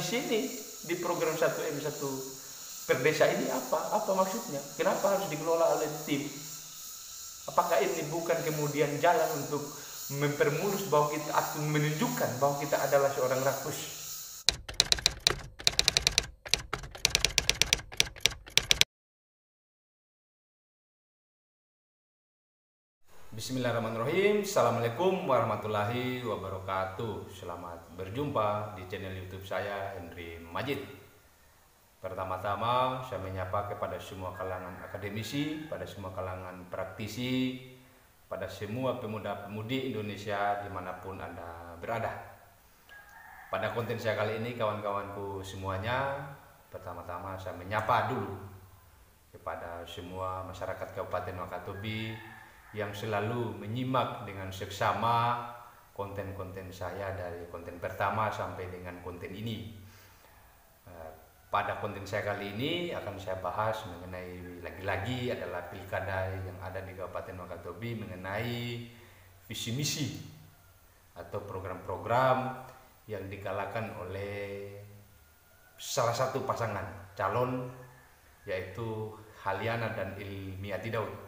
sini di program 1M 1 per desa ini apa maksudnya? Kenapa harus dikelola oleh tim? Apakah ini bukan kemudian jalan untuk mempermulus bahwa kita atau menunjukkan bahwa kita adalah seorang rakus? Bismillahirrahmanirrahim. Assalamualaikum warahmatullahi wabarakatuh. Selamat berjumpa di channel YouTube saya, Henry Majid. Pertama-tama saya menyapa kepada semua kalangan akademisi, pada semua kalangan praktisi, pada semua pemuda-pemudi Indonesia dimanapun Anda berada. Pada konten saya kali ini, kawan-kawanku semuanya, pertama-tama saya menyapa dulu kepada semua masyarakat Kabupaten Wakatobi yang selalu menyimak dengan seksama konten-konten saya dari konten pertama sampai dengan konten ini. Pada konten saya kali ini akan saya bahas mengenai lagi-lagi adalah pilkada yang ada di Kabupaten Wakatobi, mengenai visi misi atau program-program yang digalakan oleh salah satu pasangan calon, yaitu Haliana dan Ilmiati Daud.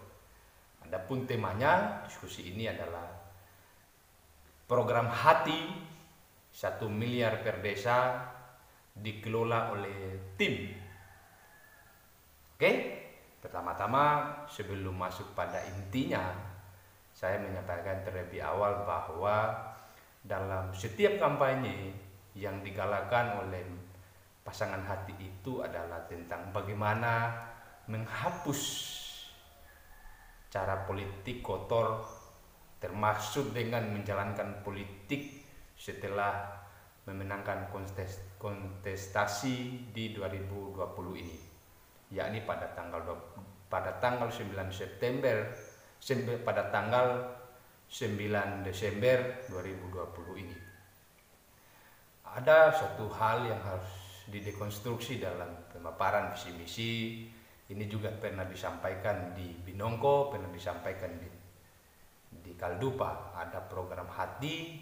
Adapun temanya diskusi ini adalah program Hati 1 miliar per desa dikelola oleh tim. Oke, pertama-tama sebelum masuk pada intinya, saya menyampaikan terlebih awal bahwa dalam setiap kampanye yang digalakan oleh pasangan Hati itu adalah tentang bagaimana menghapus cara politik kotor, termasuk dengan menjalankan politik setelah memenangkan kontestasi di 2020 ini, yakni pada tanggal 9 September pada tanggal 9 Desember 2020 ini. Ada satu hal yang harus didekonstruksi dalam pemaparan visi misi. Ini juga pernah disampaikan di Binongko, pernah disampaikan di Kaldupa. Ada program Hati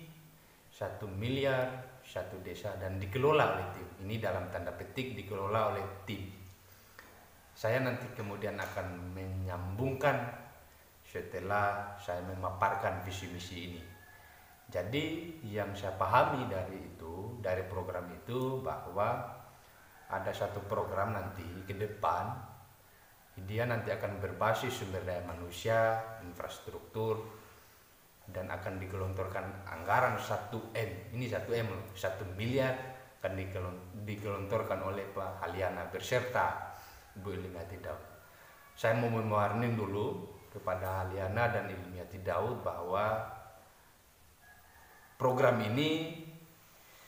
1 miliar 1 desa dan dikelola oleh tim. Ini dalam tanda petik dikelola oleh tim. Saya nanti kemudian akan menyambungkan setelah saya memaparkan visi misi ini. Jadi yang saya pahami dari program itu bahwa ada satu program nanti ke depan, dia nanti akan berbasis sumber daya manusia, infrastruktur, dan akan digelontorkan anggaran 1M. Ini 1M, 1 miliar akan digelontorkan oleh Pak Haliana berserta Bu Ilmiati Daud. Saya mau mewarning dulu kepada Haliana dan Ilmiati Daud bahwa program ini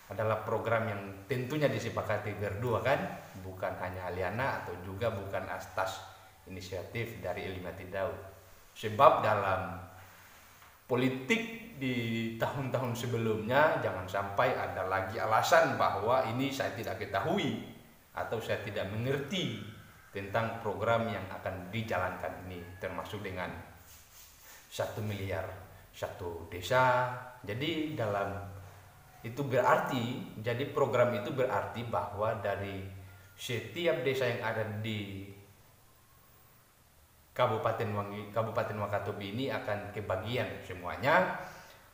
adalah program yang tentunya disepakati berdua, kan? Bukan hanya Haliana atau juga bukan atas inisiatif dari Ilmiati Daud. Sebab dalam politik di tahun-tahun sebelumnya jangan sampai ada lagi alasan bahwa ini saya tidak ketahui atau saya tidak mengerti tentang program yang akan dijalankan ini, termasuk dengan 1 miliar 1 desa. Jadi jadi program itu berarti bahwa dari setiap desa yang ada di Kabupaten Wakatobi ini akan kebagian semuanya.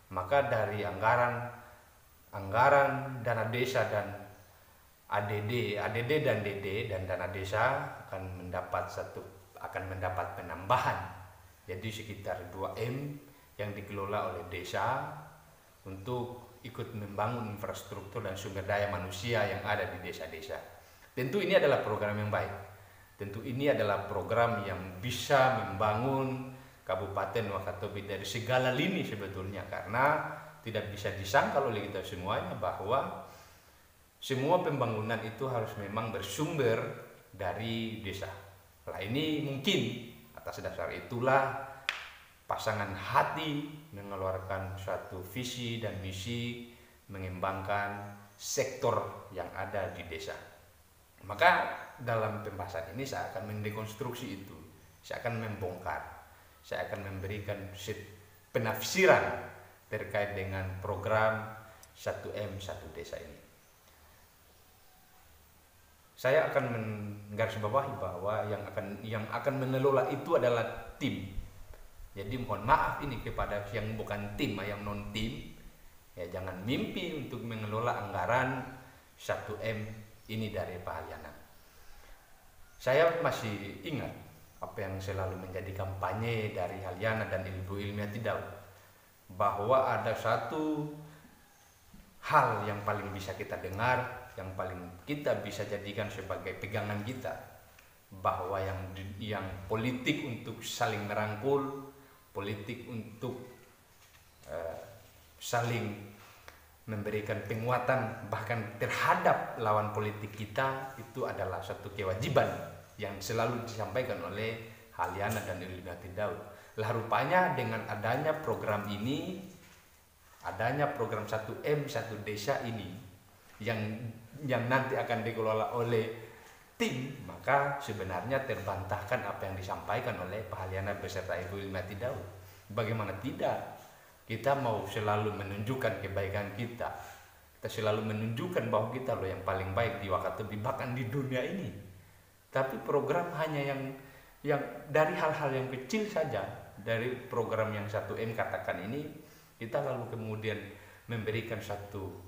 Maka dari anggaran dana desa dan ADD dan DD dan dana desa akan mendapat penambahan. Jadi sekitar 2M yang dikelola oleh desa untuk ikut membangun infrastruktur dan sumber daya manusia yang ada di desa-desa. Tentu ini adalah program yang baik. Tentu ini adalah program yang bisa membangun Kabupaten Wakatobi dari segala lini sebetulnya, karena tidak bisa disangkal oleh kita semuanya bahwa semua pembangunan itu harus memang bersumber dari desa. Nah, ini mungkin atas dasar itulah pasangan Hati mengeluarkan suatu visi dan misi mengembangkan sektor yang ada di desa. Maka dalam pembahasan ini saya akan mendekonstruksi itu, saya akan membongkar, saya akan memberikan penafsiran terkait dengan program 1M 1 desa ini. saya akan menggarisbawahi bahwa yang akan mengelola itu adalah tim. Jadi mohon maaf ini kepada yang bukan tim, yang non tim, ya jangan mimpi untuk mengelola anggaran 1M ini dari Pak Halyana. Saya masih ingat apa yang selalu menjadi kampanye dari Halyana dan Ibu Ilmiati Daud, bahwa ada satu hal yang paling bisa kita dengar, yang paling kita bisa jadikan sebagai pegangan kita, bahwa yang politik untuk saling merangkul, politik untuk saling memberikan penguatan bahkan terhadap lawan politik kita, itu adalah satu kewajiban yang selalu disampaikan oleh Halyana dan Ilmiati Daud. Lah rupanya dengan adanya program ini, adanya program 1M 1 desa ini yang nanti akan dikelola oleh tim, maka sebenarnya terbantahkan apa yang disampaikan oleh Pak Halyana beserta Ibu Ilmiati Daud. Bagaimana tidak? Kita mau selalu menunjukkan kebaikan kita. Kita selalu menunjukkan bahwa kita loh yang paling baik di Wakatobi, bahkan di dunia ini. Tapi program hanya yang dari hal-hal yang kecil saja, dari program yang 1M katakan ini, kita lalu kemudian memberikan satu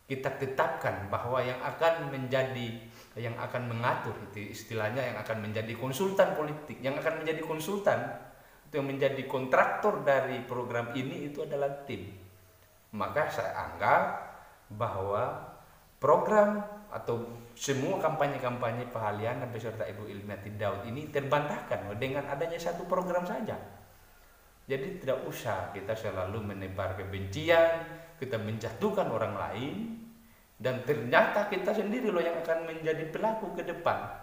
kita tetapkan bahwa yang akan mengatur, itu istilahnya, yang akan menjadi konsultan politik, yang akan menjadi konsultan, yang menjadi kontraktor dari program ini itu adalah tim. Maka saya anggap bahwa program atau semua kampanye-kampanye Pak Halyana beserta Ibu Ilmiati Daud ini terbantahkan dengan adanya satu program saja. Jadi tidak usah kita selalu menebar kebencian, kita menjatuhkan orang lain, dan ternyata kita sendiri loh yang akan menjadi pelaku ke depan.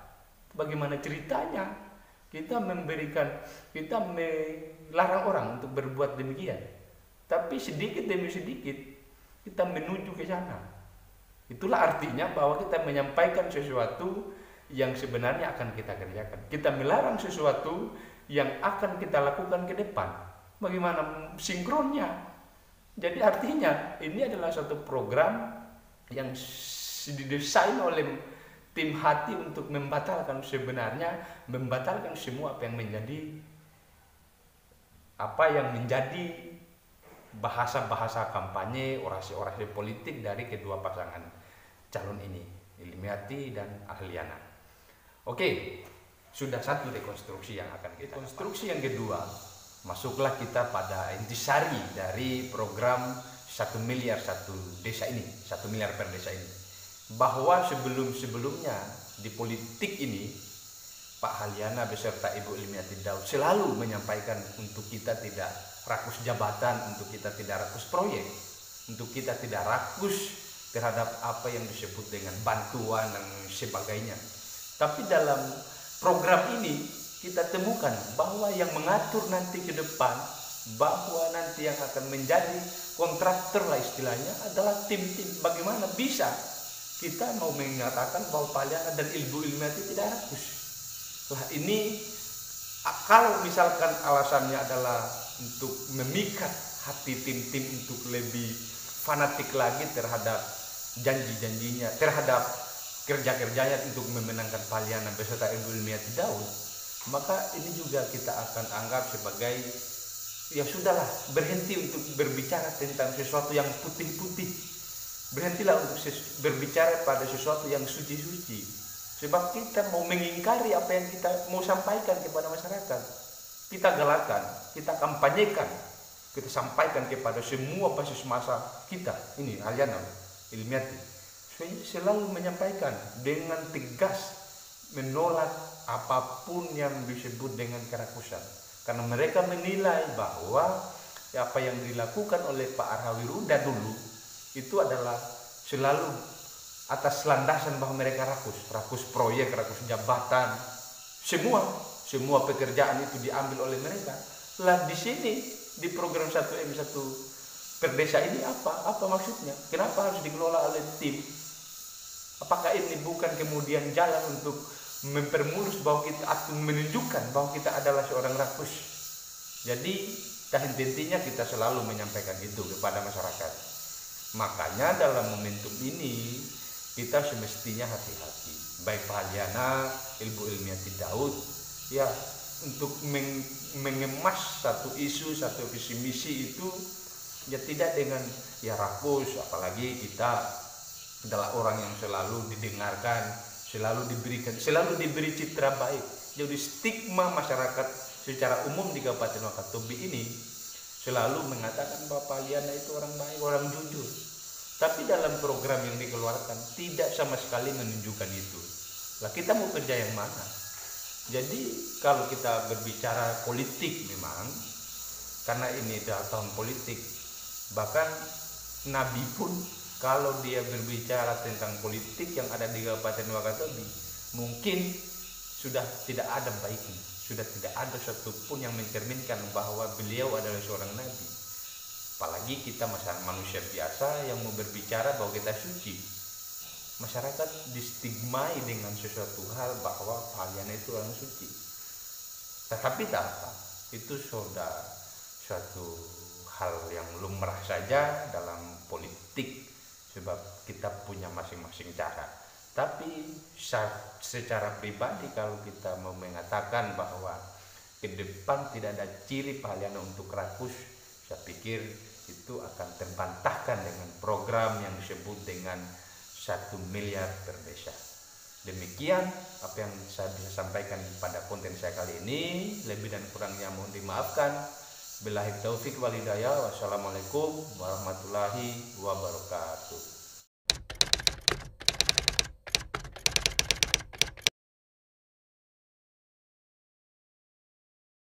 Bagaimana ceritanya? Kita melarang orang untuk berbuat demikian, tapi sedikit demi sedikit kita menuju ke sana. Itulah artinya bahwa kita menyampaikan sesuatu yang sebenarnya akan kita kerjakan. Kita melarang sesuatu yang akan kita lakukan ke depan. Bagaimana sinkronnya? Jadi artinya ini adalah satu program yang didesain oleh tim hati untuk membatalkan semua apa yang menjadi bahasa-bahasa kampanye, orasi-orasi politik dari kedua pasangan calon ini, Ilmiati dan Halyana. Oke, sudah satu dekonstruksi yang akan kita. Konstruksi yang kedua, masuklah kita pada intisari dari program 1 miliar 1 desa ini, 1 miliar per desa ini. Bahwa sebelumnya di politik ini Pak Halyana beserta Ibu Ilmiati Daud selalu menyampaikan untuk kita tidak rakus jabatan, untuk kita tidak rakus proyek, untuk kita tidak rakus terhadap apa yang disebut dengan bantuan dan sebagainya. Tapi dalam program ini kita temukan bahwa yang mengatur nanti ke depan, bahwa nanti yang akan menjadi kontraktor lah istilahnya adalah tim-tim. Bagaimana bisa kita mau mengatakan bahwa Pak Halyana dan Ibu Ilmiati tidak rakus? Lah ini kalau misalkan alasannya adalah untuk memikat hati tim-tim untuk lebih fanatik lagi terhadap janji-janjinya, terhadap kerja-kerjanya untuk memenangkan Pak Halyana beserta Ibu Ilmiati Daud, maka ini juga kita akan anggap sebagai ya sudahlah, berhenti untuk berbicara tentang sesuatu yang putih-putih. Berhentilah untuk berbicara pada sesuatu yang suci-suci, sebab kita mau mengingkari apa yang kita mau sampaikan kepada masyarakat. Kita galakan, kita kampanyekan, kita sampaikan kepada semua basis massa kita. Ini Halyana, Ilmiati selalu menyampaikan dengan tegas menolak apapun yang disebut dengan kerakusan, karena mereka menilai bahwa apa yang dilakukan oleh Pak Arhawiruda dulu itu adalah selalu atas landasan bahwa mereka rakus proyek, rakus jabatan, semua pekerjaan itu diambil oleh mereka. Lah di sini di program 1M 1 per desa ini apa maksudnya? Kenapa harus dikelola oleh tim? Apakah ini bukan kemudian jalan untuk mempermulus bahwa kita atau menunjukkan bahwa kita adalah seorang rakus? Jadi intinya kita selalu menyampaikan itu kepada masyarakat. Makanya dalam momentum ini kita semestinya hati-hati. Baik Pak Aliana, Ilmu Ilmiati Daud, ya untuk mengemas satu isu, satu visi misi itu ya tidak dengan ya rakus, apalagi kita adalah orang yang selalu didengarkan, selalu diberi citra baik. Jadi stigma masyarakat secara umum di Kabupaten Wakatobi ini selalu mengatakan bahwa Pak Aliana itu orang baik, orang jujur. Tapi dalam program yang dikeluarkan tidak sama sekali menunjukkan itu. Lah kita mau kerja yang mana? Jadi kalau kita berbicara politik memang, karena ini adalah tahun politik, bahkan Nabi pun kalau dia berbicara tentang politik yang ada di Kabupaten Wakatobi, mungkin sudah tidak ada baiknya, sudah tidak ada satupun yang mencerminkan bahwa beliau adalah seorang nabi. Apalagi kita manusia biasa yang mau berbicara bahwa kita suci. Masyarakat distigmai dengan sesuatu hal bahwa Pak Aliana itu orang suci. Tetapi tak apa, itu sudah suatu hal yang lumrah saja dalam politik, sebab kita punya masing-masing cara. Tapi secara pribadi kalau kita mau mengatakan bahwa ke depan tidak ada ciri Pak Aliana untuk rakus, saya pikir itu akan terbantahkan dengan program yang disebut dengan 1 miliar per desa. Demikian apa yang saya bisa sampaikan pada konten saya kali ini. Lebih dan kurangnya mohon dimaafkan. Billahi taufik wal hidayah. Wassalamualaikum warahmatullahi wabarakatuh.